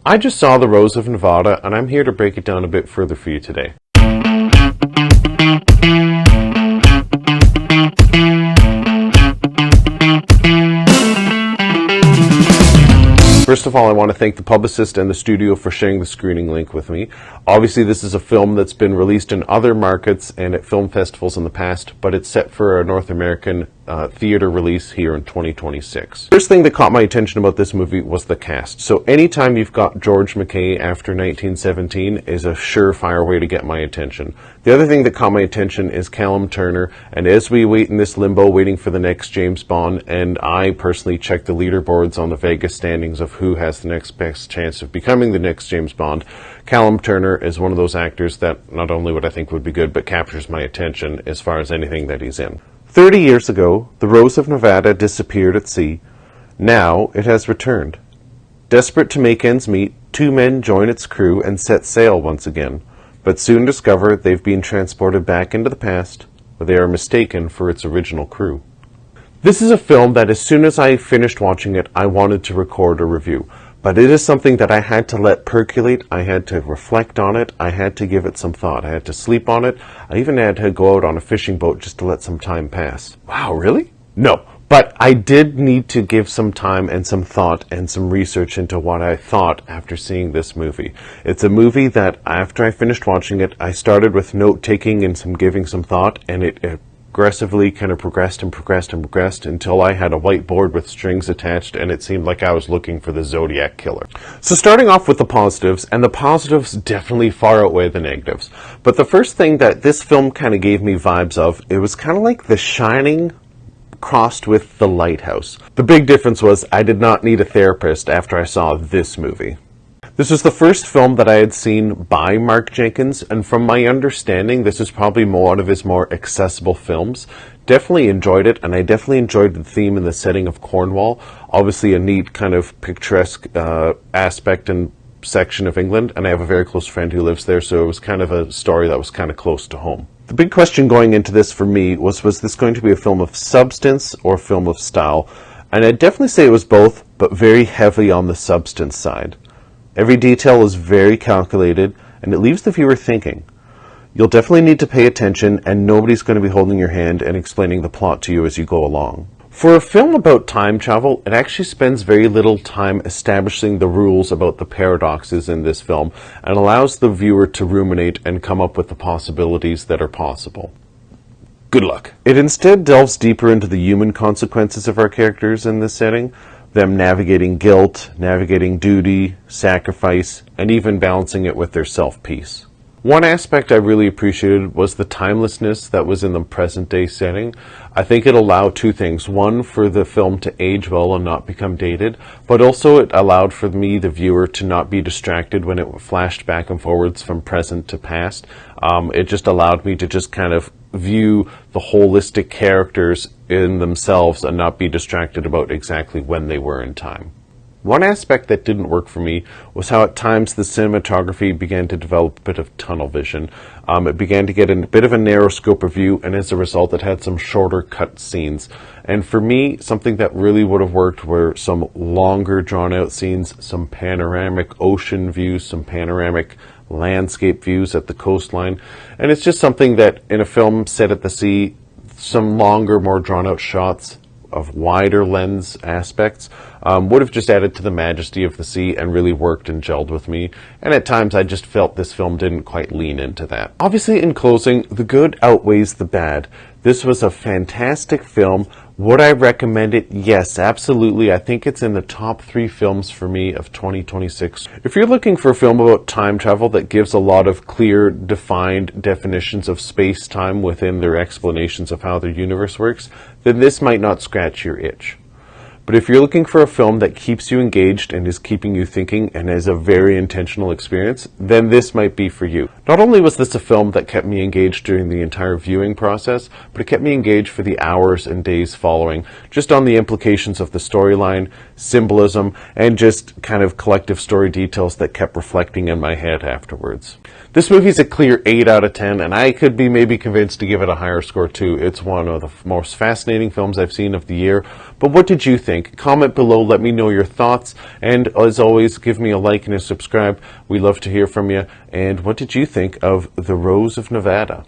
I just saw The Rose of Nevada, and I'm here to break it down a bit further for you today. First of all, I want to thank the publicist and the studio for sharing the screening link with me. Obviously, this is a film that's been released in other markets and at film festivals in the past, but it's set for a North American theater release here in 2026. First thing that caught my attention about this movie was the cast. So anytime you've got George McKay after 1917 is a surefire way to get my attention. The other thing that caught my attention is Callum Turner, and as we wait in this limbo waiting for the next James Bond, and I personally check the leaderboards on the Vegas standings of who has the next best chance of becoming the next James Bond, Callum Turner is one of those actors that not only would I think would be good, but captures my attention as far as anything that he's in. 30 years ago, the Rose of Nevada disappeared at sea. Now it has returned. Desperate to make ends meet, two men join its crew and set sail once again, but soon discover they've been transported back into the past, where they are mistaken for its original crew. This is a film that as soon as I finished watching it, I wanted to record a review. But it is something that I had to let percolate, I had to reflect on it, I had to give it some thought, I had to sleep on it, I even had to go out on a fishing boat just to let some time pass. Wow, really? No, but I did need to give some time and some thought and some research into what I thought after seeing this movie. It's a movie that after I finished watching it, I started with note-taking and some giving some thought, and it aggressively kind of progressed until I had a whiteboard with strings attached and it seemed like I was looking for the Zodiac Killer. So starting off with the positives, and the positives definitely far outweigh the negatives. But the first thing that this film kind of gave me vibes of, it was kind of like The Shining crossed with The Lighthouse. The big difference was I did not need a therapist after I saw this movie. This was the first film that I had seen by Mark Jenkins, and from my understanding, this is probably one of his more accessible films. Definitely enjoyed it, and I definitely enjoyed the theme and the setting of Cornwall. Obviously a neat kind of picturesque aspect and section of England, and I have a very close friend who lives there, so it was kind of a story that was kind of close to home. The big question going into this for me was this going to be a film of substance or a film of style? And I'd definitely say it was both, but very heavily on the substance side. Every detail is very calculated, and it leaves the viewer thinking. You'll definitely need to pay attention, and nobody's going to be holding your hand and explaining the plot to you as you go along. For a film about time travel, it actually spends very little time establishing the rules about the paradoxes in this film, and allows the viewer to ruminate and come up with the possibilities that are possible. Good luck. It instead delves deeper into the human consequences of our characters in this setting, them navigating guilt, navigating duty, sacrifice, and even balancing it with their self-peace. One aspect I really appreciated was the timelessness that was in the present-day setting. I think it allowed two things. One, for the film to age well and not become dated, but also it allowed for me, the viewer, to not be distracted when it flashed back and forwards from present to past. It just allowed me to just kind of view the holistic characters in themselves and not be distracted about exactly when they were in time. One aspect that didn't work for me was how at times the cinematography began to develop a bit of tunnel vision. It began to get a bit of a narrow scope of view, and as a result it had some shorter cut scenes. And for me, something that really would have worked were some longer drawn out scenes, some panoramic ocean views, some panoramic landscape views at the coastline. And it's just something that in a film set at the sea, some longer, more drawn out shots of wider lens aspects would have just added to the majesty of the sea and really worked and gelled with me. And at times I just felt this film didn't quite lean into that. Obviously, in closing, the good outweighs the bad. This was a fantastic film. Would I recommend it? Yes, absolutely. I think it's in the top 3 films for me of 2026. If you're looking for a film about time travel that gives a lot of clear, defined definitions of space-time within their explanations of how their universe works, then this might not scratch your itch. But if you're looking for a film that keeps you engaged and is keeping you thinking and is a very intentional experience, then this might be for you. Not only was this a film that kept me engaged during the entire viewing process, but it kept me engaged for the hours and days following, just on the implications of the storyline, symbolism, and just kind of collective story details that kept reflecting in my head afterwards. This movie's a clear 8 out of 10, and I could be maybe convinced to give it a higher score too. It's one of the most fascinating films I've seen of the year. But what did you think? think. Comment below, let me know your thoughts, and as always, give me a like and a subscribe. We love to hear from you. And what did you think of The Rose of Nevada?